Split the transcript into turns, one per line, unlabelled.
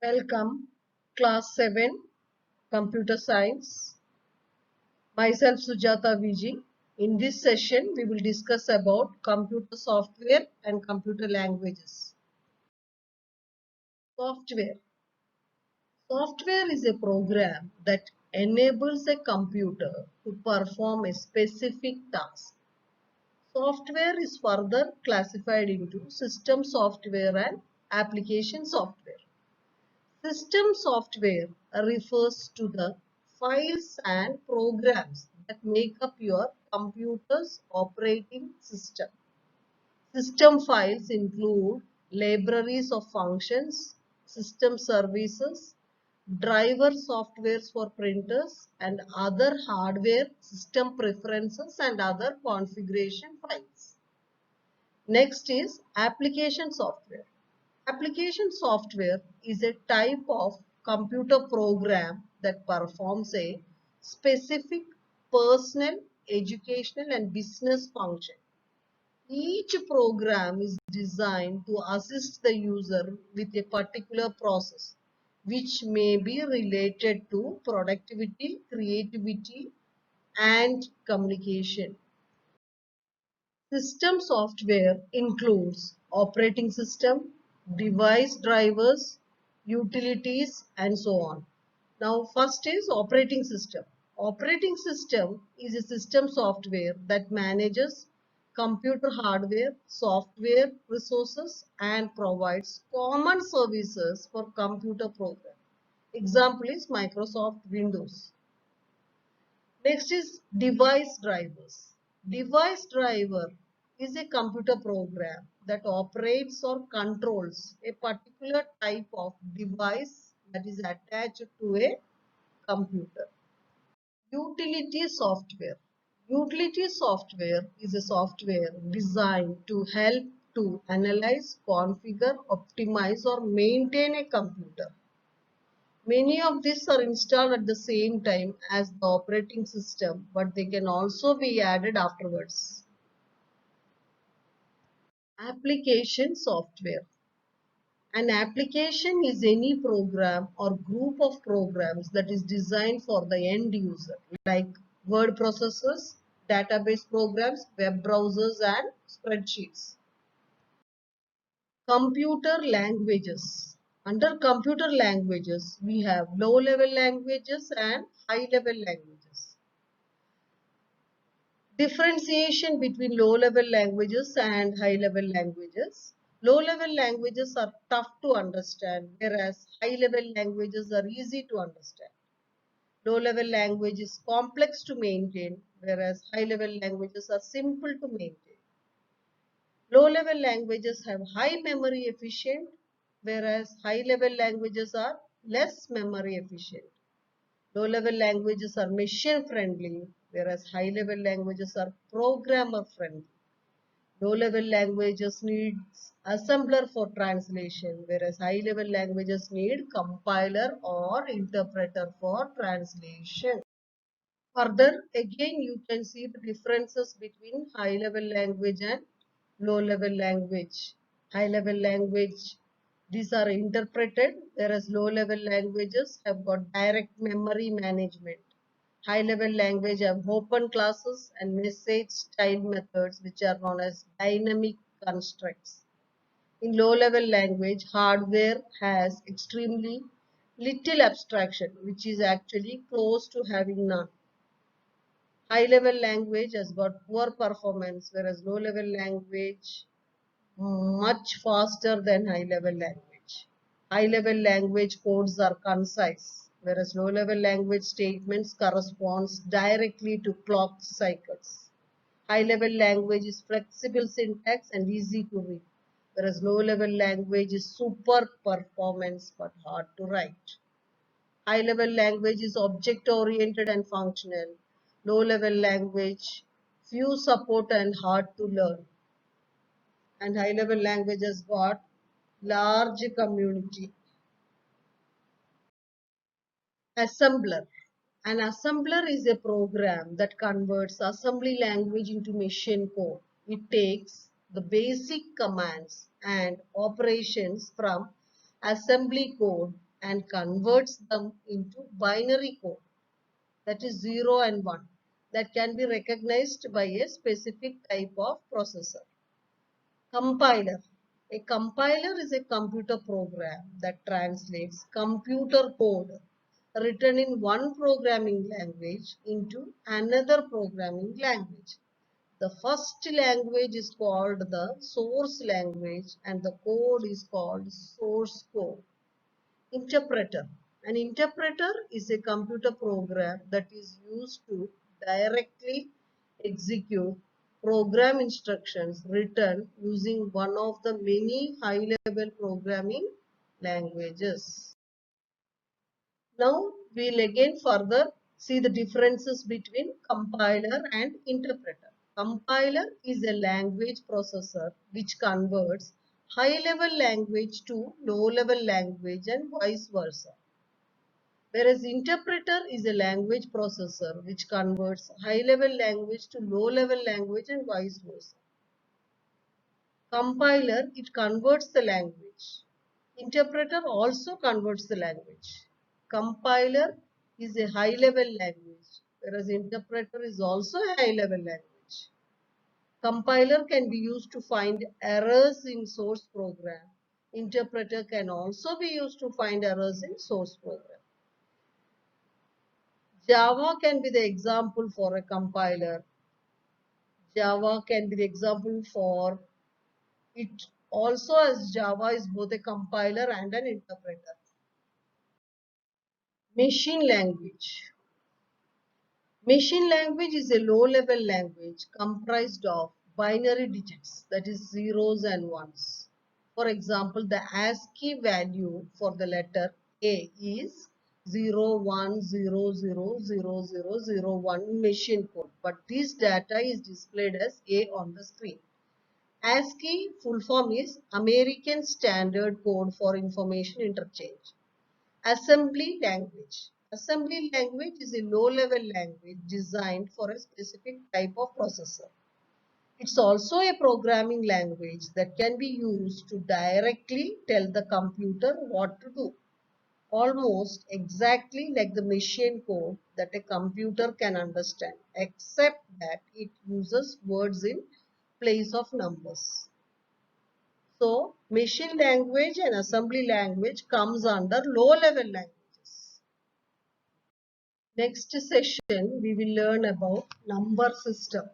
Welcome, Class 7, Computer Science. Myself Sujata Viji. In this session, we will discuss about computer software and computer languages. Software. Software is a program that enables a computer to perform a specific task. Software is further classified into system software and application software. System software refers to the files and programs that make up your computer's operating system. System files include libraries of functions, system services, driver softwares for printers, and other hardware system preferences and other configuration files. Next is application software. Application software is a type of computer program that performs a specific personal, educational, and business function. Each program is designed to assist the user with a particular process, which may be related to productivity, creativity, and communication. System software includes operating system, device drivers, utilities, and so on. Now, first is operating system. Operating system is a system software that manages computer hardware, software resources, and provides common services for computer program. Example is Microsoft Windows. Next is device drivers. Device driver is a computer program that operates or controls a particular type of device that is attached to a computer. Utility software. Utility software is a software designed to help to analyze, configure, optimize, or maintain a computer. Many of these are installed at the same time as the operating system, but they can also be added afterwards. Application software. An application is any program or group of programs that is designed for the end user, like word processors, database programs, web browsers, and spreadsheets. Computer languages. Under computer languages, we have low-level languages and high-level languages. Differentiation between low-level languages and high-level languages. Low-level languages are tough to understand, whereas high-level languages are easy to understand. Low-level language is complex to maintain, whereas high-level languages are simple to maintain. Low-level languages have high memory efficient, whereas high-level languages are less memory efficient. Low-level languages are machine-friendly, whereas high-level languages are programmer-friendly. Low-level languages need assembler for translation, whereas high-level languages need compiler or interpreter for translation. Further, again, you can see the differences between high-level language and low-level language. High-level language, these are interpreted, whereas low-level languages have got direct memory management. High-level language have open classes and message style methods, which are known as dynamic constructs. In low-level language, hardware has extremely little abstraction, which is actually close to having none. High-level language has got poor performance, whereas low-level language much faster than high-level language. High-level language codes are concise, whereas low-level language statements corresponds directly to clock cycles. High-level language is flexible syntax and easy to read, whereas low-level language is super performance but hard to write. High-level language is object-oriented and functional. Low-level language, few support and hard to learn. And high-level language has got large community. Assembler. An assembler is a program that converts assembly language into machine code. It takes the basic commands and operations from assembly code and converts them into binary code, that is 0 and 1, that can be recognized by a specific type of processor. Compiler. A compiler is a computer program that translates computer code written in one programming language into another programming language. The first language is called the source language and the code is called source code. Interpreter. An interpreter is a computer program that is used to directly execute program instructions written using one of the many high-level programming languages. Now we'll again further see the differences between compiler and interpreter. Compiler is a language processor which converts high-level language to low-level language and vice versa. Whereas interpreter is a language processor which converts high-level language to low-level language and vice versa. Compiler, it converts the language. Interpreter also converts the language. Compiler is a high-level language, whereas interpreter is also a high-level language. Compiler can be used to find errors in source program. Interpreter can also be used to find errors in source program. Java can be the example for a compiler. Java can be the example for it also, as Java is both a compiler and an interpreter. Machine language. Machine language is a low-level language comprised of binary digits, that is zeros and ones. For example, the ASCII value for the letter A is 01000001 in machine code, but this data is displayed as A on the screen. ASCII full form is American Standard Code for Information Interchange. Assembly language. Assembly language is a low-level language designed for a specific type of processor. It's also a programming language that can be used to directly tell the computer what to do, almost exactly like the machine code that a computer can understand, except that it uses words in place of numbers. So, machine language and assembly language comes under low-level languages. Next session, we will learn about number system.